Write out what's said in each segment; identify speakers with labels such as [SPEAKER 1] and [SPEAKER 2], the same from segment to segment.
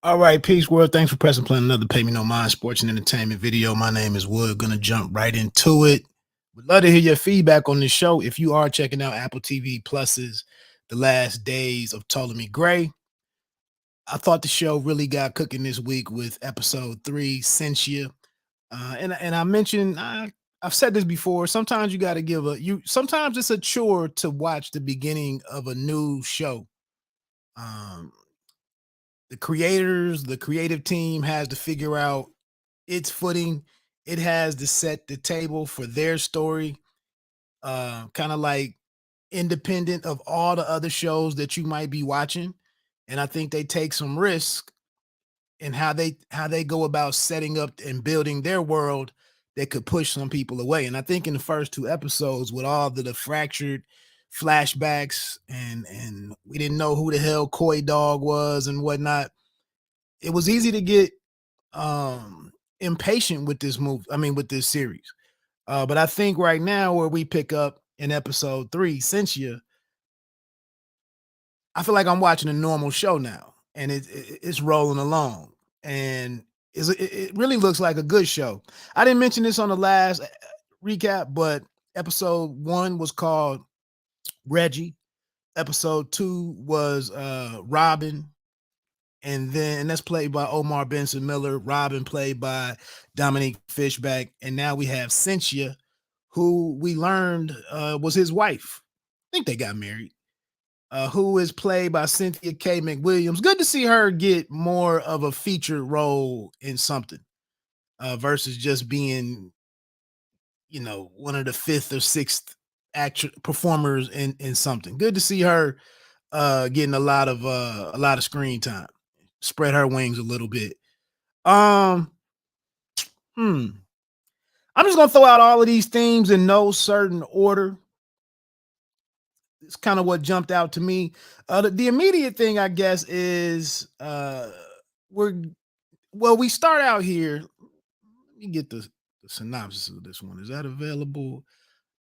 [SPEAKER 1] All right, peace world. Thanks for pressing play on another Pay Me No Mind sports and entertainment video. My name is Wood. Gonna jump right into it. Would love to hear your feedback on this show. If you are checking out Apple TV Plus's The Last Days of Ptolemy Gray, I thought the show really got cooking this week with episode 3, Sensia. And I mentioned I've said this before. Sometimes you got to give a you. Sometimes it's a chore to watch the beginning of a new show. Um, the creators, the creative team has to figure out its footing. It has to set the table for their story, kind of like independent of all the other shows that you might be watching. And I think they take some risk in how they go about setting up and building their world that could push some people away. And I think in the first 2 episodes, with all the fractured flashbacks and we didn't know who the hell Coy Dog was and whatnot, it was easy to get impatient with this movie. I mean, with this series. But I think right now, where we pick up in episode 3, Sensia, I feel like I'm watching a normal show now, and it's rolling along, and it really looks like a good show. I didn't mention this on the last recap, but episode 1 was called Reggie. Episode 2 was Robin, and that's played by Omar Benson Miller. Robin played by Dominique Fishback, and now we have Sensia, who we learned was his wife. I think they got married. Who is played by Cynthia K. McWilliams. Good to see her get more of a featured role in something versus just being, one of the fifth or sixth actor performers in something. Good to see her getting a lot of screen time. Spread her wings a little bit. Um, hmm. I'm just gonna throw out all of these themes in no certain order. It's kind of what jumped out to me. The immediate thing, I guess, is we're we start out here. Let me get the synopsis of this one. Is that available?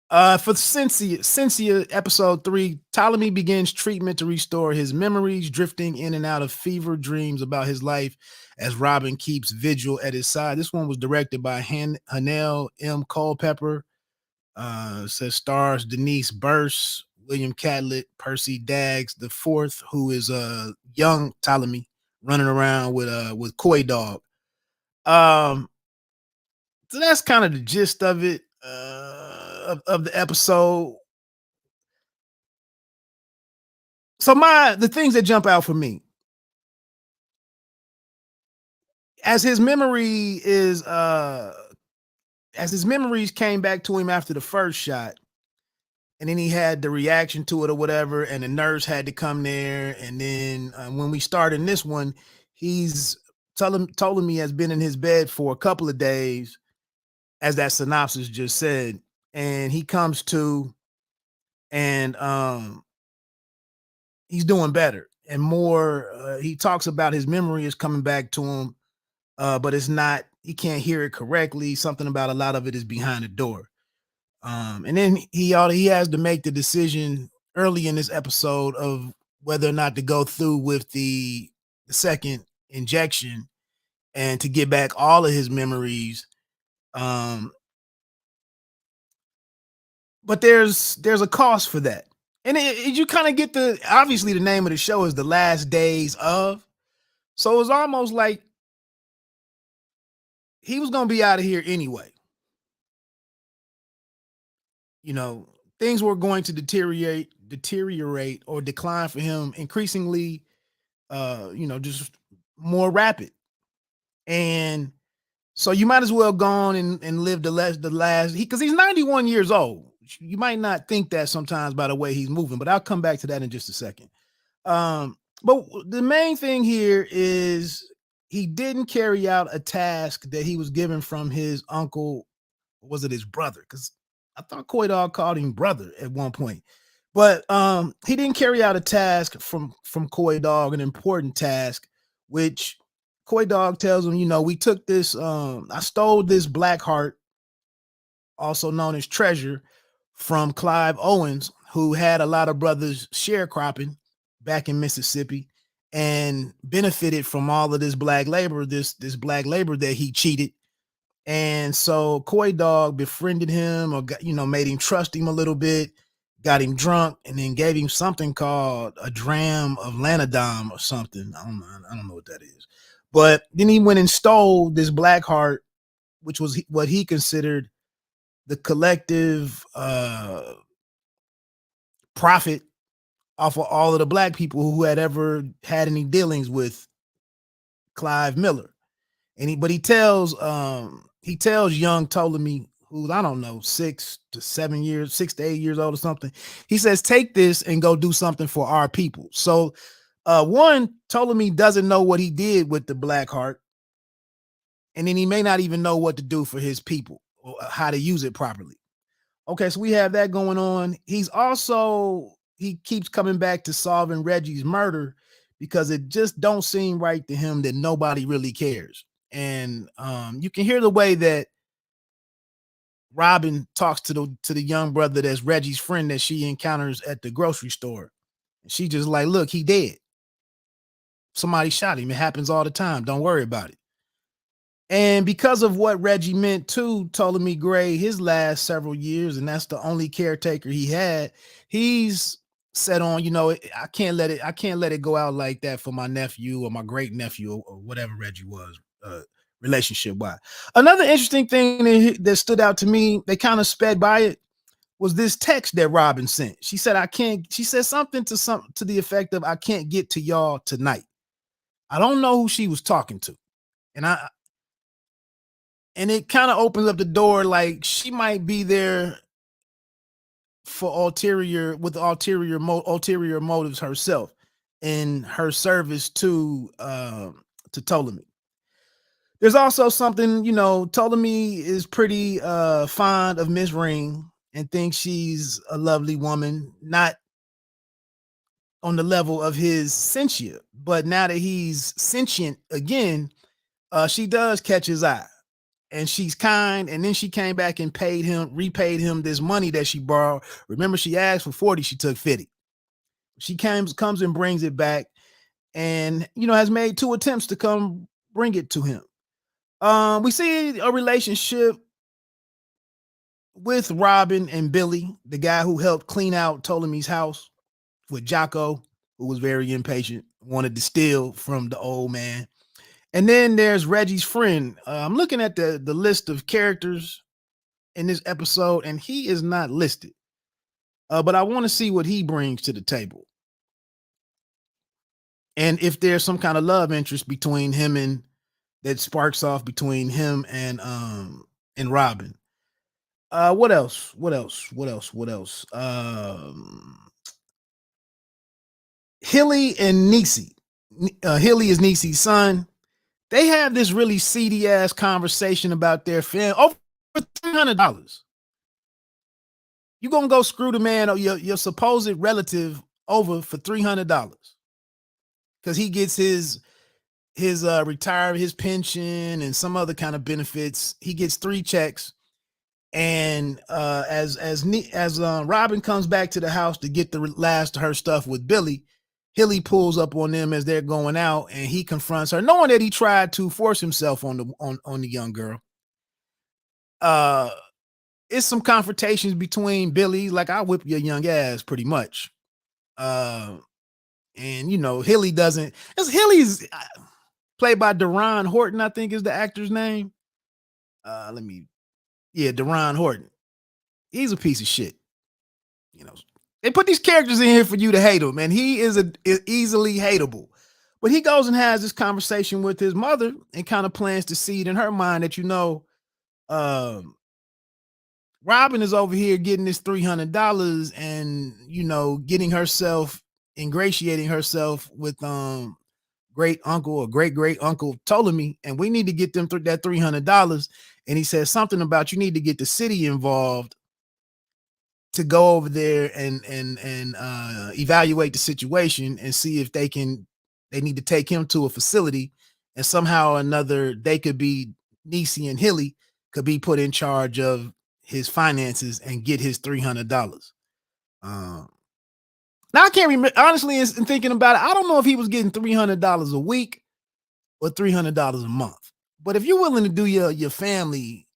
[SPEAKER 1] For Sensia episode 3, Ptolemy begins treatment to restore his memories, drifting in and out of fever dreams about his life as Robin keeps vigil at his side. This one was directed by Hanel M. Culpepper. Says stars Denise Burse, William Catlett, Percy Daggs the fourth, who is a young Ptolemy running around with Coy Dog. So that's kind of the gist of it, of the episode. So the things that jump out for me, as his memory is as his memories came back to him after the first shot, and then he had the reaction to it or whatever, and the nurse had to come there, and then when we start in this one, he's told me has been in his bed for a couple of days, as that synopsis just said, and he comes to, and he's doing better and more. He talks about his memory is coming back to him, but it's not. He can't hear it correctly. Something about a lot of it is behind the door. And then he has to make the decision early in this episode of whether or not to go through with the second injection and to get back all of his memories. Um, but there's a cost for that, and you kind of get obviously the name of the show is The Last Days of, so it's almost like he was gonna be out of here anyway. You know, things were going to deteriorate or decline for him increasingly, just more rapid. And so you might as well go on and live the last because he's 91 years old. You might not think that sometimes by the way he's moving, but I'll come back to that in just a second. But the main thing here is he didn't carry out a task that he was given from his uncle. Was it his brother? Because I thought Coy Dog called him brother at one point. But he didn't carry out a task from Coy Dog, an important task, which Coy Dog tells him, we took this, I stole this black heart, also known as treasure, from Clive Owens, who had a lot of brothers sharecropping back in Mississippi. and benefited from all of this black labor, this black labor that he cheated. And so Coy Dog befriended him, or got, made him trust him a little bit, got him drunk, and then gave him something called a dram of Lanadine or something. I don't know what that is. But then he went and stole this black heart, which was what he considered the collective profit off of all of the black people who had ever had any dealings with Clive Miller. And he tells young Ptolemy, who's, I don't know, 6 to 8 years old or something. He says, take this and go do something for our people. So one, Ptolemy doesn't know what he did with the black heart. And then he may not even know what to do for his people or how to use it properly. Okay, so we have that going on. He keeps coming back to solving Reggie's murder because it just don't seem right to him that nobody really cares. And you can hear the way that Robin talks to the young brother that's Reggie's friend that she encounters at the grocery store. And she just like, look, he dead. Somebody shot him. It happens all the time. Don't worry about it. And because of what Reggie meant to Ptolemy Gray his last several years, and that's the only caretaker he had, he's set on, I can't let it go out like that for my nephew or my great nephew or whatever Reggie was, relationship wise. Another interesting thing that stood out to me, they kind of sped by it, was this text that Robin sent. She said, she said something to the effect of, I can't get to y'all tonight. I don't know who she was talking to. And it kind of opens up the door, like she might be there for ulterior motives herself in her service to Ptolemy. There's also something, Ptolemy is pretty fond of Miss Ring and thinks she's a lovely woman, not on the level of his Sensia, but now that he's sentient again, she does catch his eye. And she's kind, and then she came back and repaid him this money that she borrowed. Remember, she asked for 40, she took 50. She comes and brings it back, and has made 2 attempts to come bring it to him. We see a relationship with Robin and Billy, the guy who helped clean out Ptolemy's house, with Jocko, who was very impatient, wanted to steal from the old man. And then there's Reggie's friend. I'm looking at the list of characters in this episode, and he is not listed. But I want to see what he brings to the table. And if there's some kind of love interest between him and that sparks off between him and Robin. What else? Hilly and Niecy. Hilly is Niecy's son. They have this really seedy ass conversation about their family over $300. You gonna go screw the man or your supposed relative over for $300 because he gets his retirement, his pension, and some other kind of benefits. He gets 3 checks, and as Robin comes back to the house to get the last of her stuff with Billy, Hilly pulls up on them as they're going out, and he confronts her, knowing that he tried to force himself on the young girl. It's some confrontations between Billy, like, I'll whip your young ass, pretty much. And Hilly doesn't. Hilly's played by Deron Horton, I think is the actor's name. Deron Horton. He's a piece of shit. They put these characters in here for you to hate him, and he is easily hateable. But he goes and has this conversation with his mother and kind of plants the seed in her mind that, Robin is over here getting this $300 and, getting herself, ingratiating herself with great uncle or great uncle Ptolemy, and we need to get them that $300. And he says something about, you need to get the city involved to go over there and evaluate the situation and see if they need to take him to a facility, and somehow or another Niecy and Hilly could be put in charge of his finances and get his $300. Now I can't remember honestly in thinking about it. I don't know if he was getting $300 a week or $300 a month. But if you're willing to do your family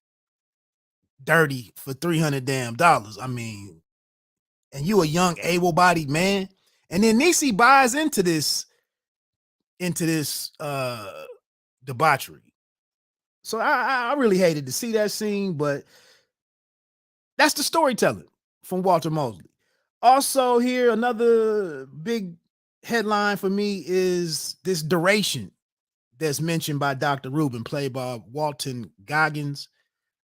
[SPEAKER 1] dirty for 300 damn dollars, I mean, and you a young able-bodied man, and then Niecy buys into this debauchery. So I really hated to see that scene, but that's the storytelling from Walter Mosley. Also, here another big headline for me is this duration that's mentioned by Dr. Rubin, played by Walton Goggins.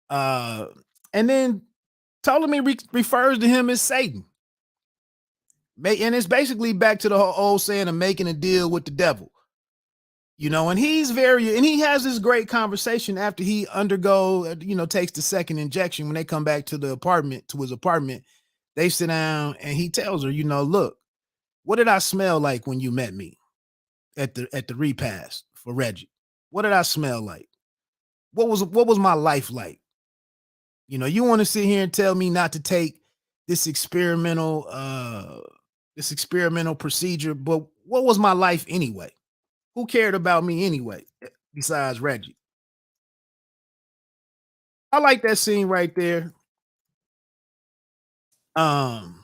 [SPEAKER 1] Uh, and then Ptolemy refers to him as Satan. And it's basically back to the whole old saying of making a deal with the devil. And he has this great conversation after he takes the second injection. When they come back to his apartment, they sit down and he tells her, look, what did I smell like when you met me at the repast for Reggie? What did I smell like? What was my life like? You want to sit here and tell me not to take this experimental procedure, but what was my life anyway? Who cared about me anyway, besides Reggie? I like that scene right there. Um,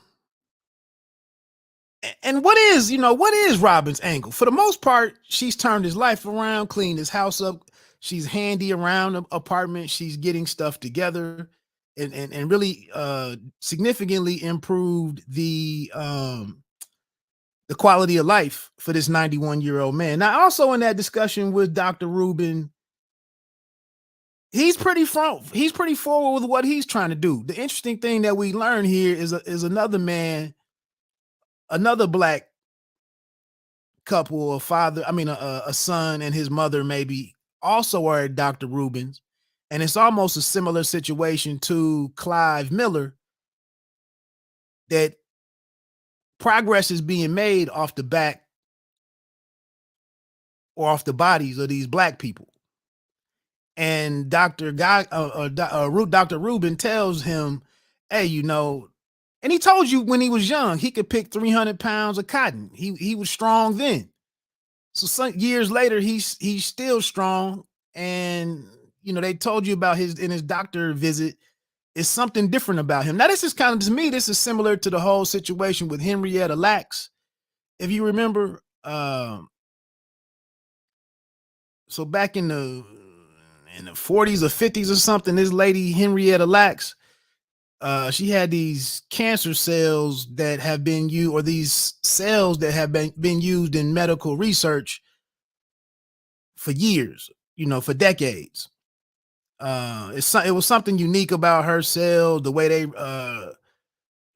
[SPEAKER 1] and what is Robin's angle? For the most part, she's turned his life around, cleaned his house up. She's handy around the apartment. She's getting stuff together, and really significantly improved the quality of life for this 91-year-old man. Now, also in that discussion with Dr. Rubin, he's pretty forward with what he's trying to do. The interesting thing that we learn here is another man, another black couple, a son and his mother maybe also are at Dr. Rubin's, and it's almost a similar situation to Clive Miller, that progress is being made off the back or off the bodies of these black people. And Dr. Rubin tells him, hey, and he told you when he was young, he could pick 300 pounds of cotton. He was strong then. So some years later, he's still strong. And, they told you about in his doctor visit, it's something different about him. Now, this is to me, this is similar to the whole situation with Henrietta Lacks. If you remember, so back in the 40s or 50s or something, this lady, Henrietta Lacks, she had these cancer cells that have been used, or these cells that have been used in medical research for years, for decades. It was something unique about her cells, the way they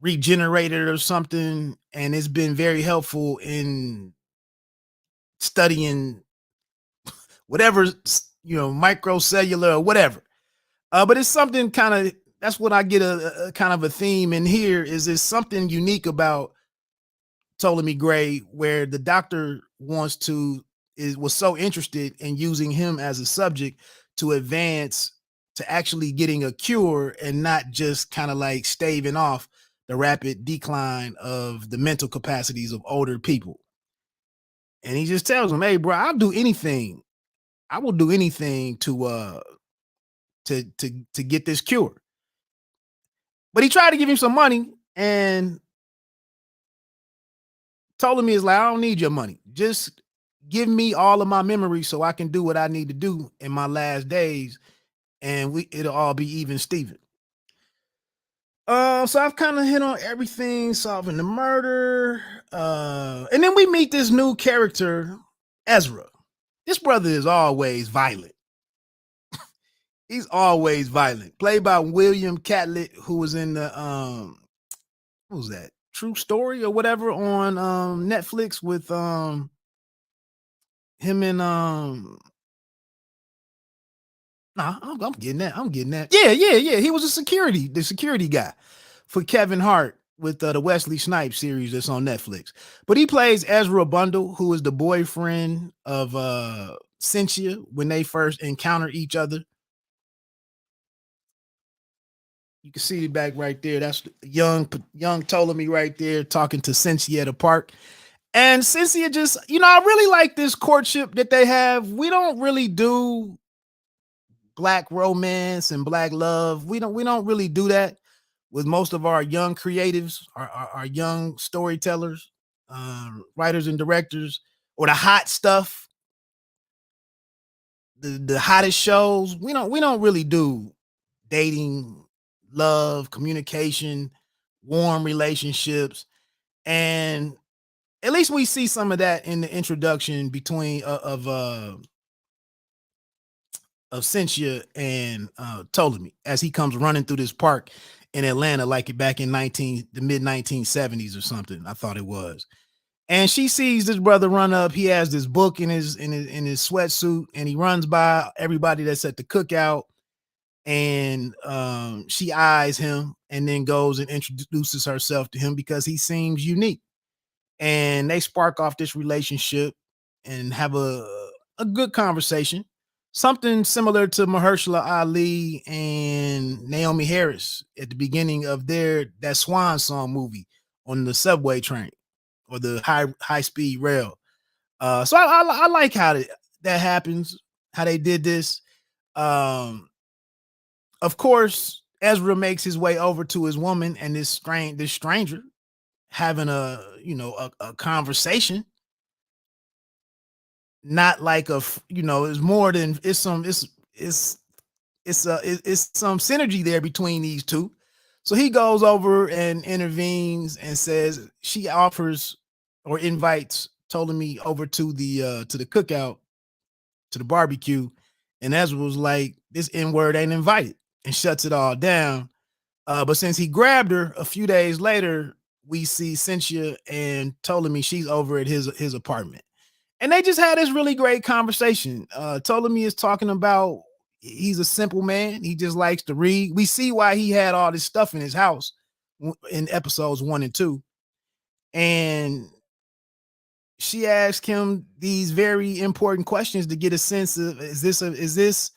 [SPEAKER 1] regenerated or something, and it's been very helpful in studying whatever, microcellular or whatever. But it's something that's what I get a kind of a theme in here is something unique about Ptolemy Gray, where the doctor was so interested in using him as a subject to advance to actually getting a cure, and not just kind of like staving off the rapid decline of the mental capacities of older people. And he just tells him, hey, bro, I will do anything to get this cure. But he tried to give him some money, and Ptolemy is like, I don't need your money. Just give me all of my memories so I can do what I need to do in my last days, and it'll all be even Steven. So I've kind of hit on everything, solving the murder. And then we meet this new character, Ezra. This brother is always violent. He's always violent. Played by William Catlett, who was in the what was that? True Story or whatever on Netflix with him and I'm getting that. Yeah. He was the security guy for Kevin Hart with the Wesley Snipes series that's on Netflix. But he plays Ezra Bundle, who is the boyfriend of Sensia when they first encounter each other. You can see the back right there. That's young Ptolemy right there talking to Sensia at a park. And Sensia just, I really like this courtship that they have. We don't really do black romance and black love. We don't really do that with most of our young creatives, our young storytellers, writers and directors, or the hot stuff, the hottest shows. We don't really do dating, love, communication, warm relationships, and at least we see some of that in the introduction between of Sensia and Ptolemy as he comes running through this park in Atlanta, like back in the mid 1970s or something. I thought it was. And she sees this brother run up. He has this book in his sweatsuit, and he runs by everybody that's at the cookout. And she eyes him, and then goes and introduces herself to him because he seems unique. And they spark off this relationship and have a good conversation. Something similar to Mahershala Ali and Naomi Harris at the beginning of that Swan Song movie on the subway train or the high speed rail. So I like how that happens, how they did this. Um, of course, Ezra makes his way over to his woman and this stranger having a conversation, not like it's more than it's some synergy there between these two. So he goes over and intervenes and says she offers or invites Ptolemy over to the cookout, to the barbecue, and Ezra was like, this N-word ain't invited, and shuts it all down. But since he grabbed her a few days later, we see Sensia and Ptolemy, she's over at his apartment. And they just had this really great conversation. Ptolemy is talking about he's a simple man. He just likes to read. We see why he had all this stuff in his house in episodes 1 and 2. And she asked him these very important questions to get a sense of is this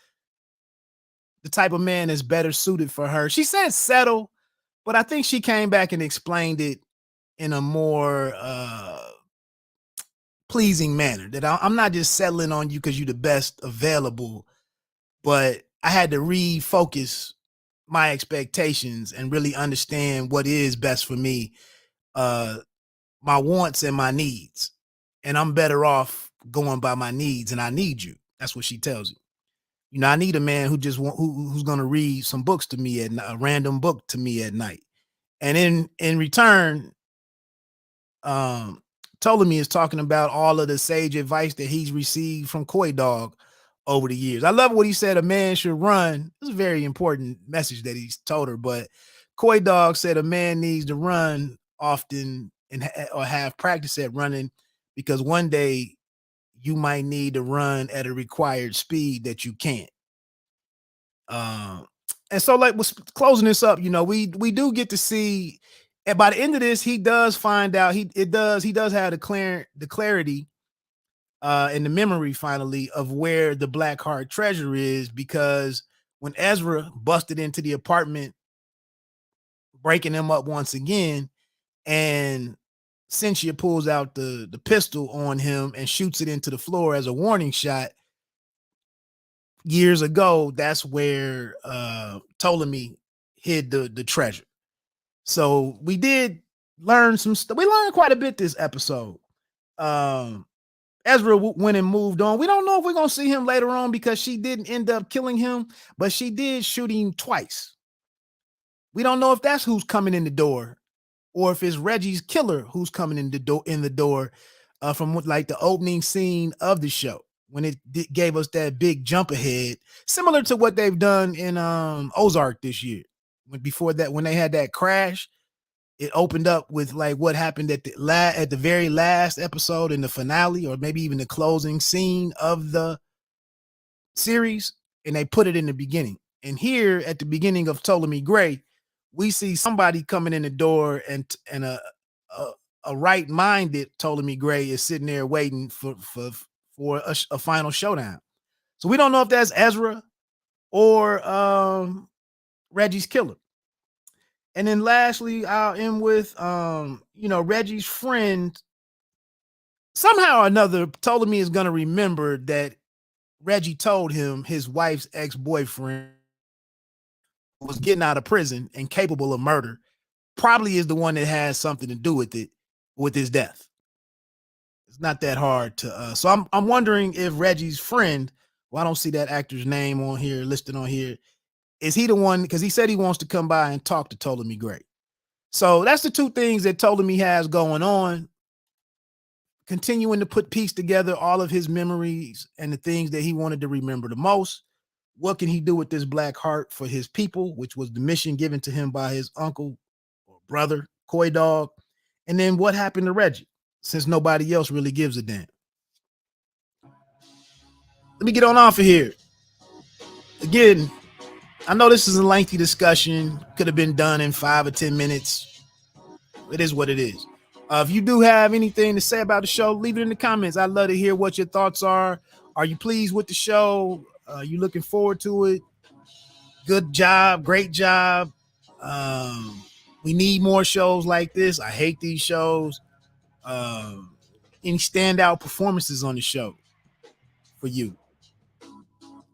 [SPEAKER 1] the type of man that's better suited for her. She said settle, but I think she came back and explained it in a more pleasing manner, that I'm not just settling on you because you're the best available, but I had to refocus my expectations and really understand what is best for me, uh, my wants and my needs. And I'm better off going by my needs, and I need you. That's what she tells you. I need a man who just who's going to read some books to me at a random book to me at night. And in return, Ptolemy is talking about all of the sage advice that he's received from Coy Dog over the years. I love what he said. A man should run. It's a very important message that he's told her. But Coy Dog said a man needs to run often or have practice at running, because one day you might need to run at a required speed that you can't. Um, and so, like, was closing this up, we do get to see, and by the end of this, he does find out he does have the clarity and the memory finally of where the Black Heart treasure is, because when Ezra busted into the apartment, breaking them up once again, and Sensia pulls out the pistol on him and shoots it into the floor as a warning shot years ago, that's where Ptolemy hid the treasure. So we did learn some stuff. We learned quite a bit this episode. Ezra went and moved on. We don't know if we're gonna see him later on, because she didn't end up killing him, but she did shoot him twice. We don't know if that's who's coming in the door, or if it's Reggie's killer who's coming in the door from like the opening scene of the show, when it gave us that big jump ahead, similar to what they've done in Ozark this year. Before that, when they had that crash, it opened up with like what happened at the very last episode in the finale, or maybe even the closing scene of the series, and they put it in the beginning. And here at the beginning of Ptolemy Gray, we see somebody coming in the door, and a right-minded Ptolemy Gray is sitting there waiting for a final showdown. So we don't know if that's Ezra or Reggie's killer. And then lastly, I'll end with Reggie's friend. Somehow or another, Ptolemy is gonna remember that Reggie told him his wife's ex-boyfriend was getting out of prison and capable of murder, probably is the one that has something to do with it, with his death. It's not that hard to so I'm wondering if Reggie's friend, well, I don't see that actor's name on here listed on here. Is he the one? Because he said he wants to come by and talk to Ptolemy Gray. So that's the two things that Ptolemy has going on. Continuing to put piece together all of his memories and the things that he wanted to remember the most. What can he do with this black heart for his people, which was the mission given to him by his uncle or brother, Coy Dog? And then what happened to Reggie, since nobody else really gives a damn? Let me get on off of here. Again, I know this is a lengthy discussion. Could have been done in 5 or 10 minutes. It is what it is. If you do have anything to say about the show, leave it in the comments. I'd love to hear what your thoughts are. Are you pleased with the show? Are you looking forward to it? Good job. Great job. We need more shows like this. I hate these shows. Any standout performances on the show for you?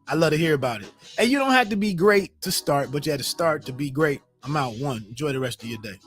[SPEAKER 1] I'd love to hear about it. And you don't have to be great to start, but you had to start to be great. I'm out. One. Enjoy the rest of your day.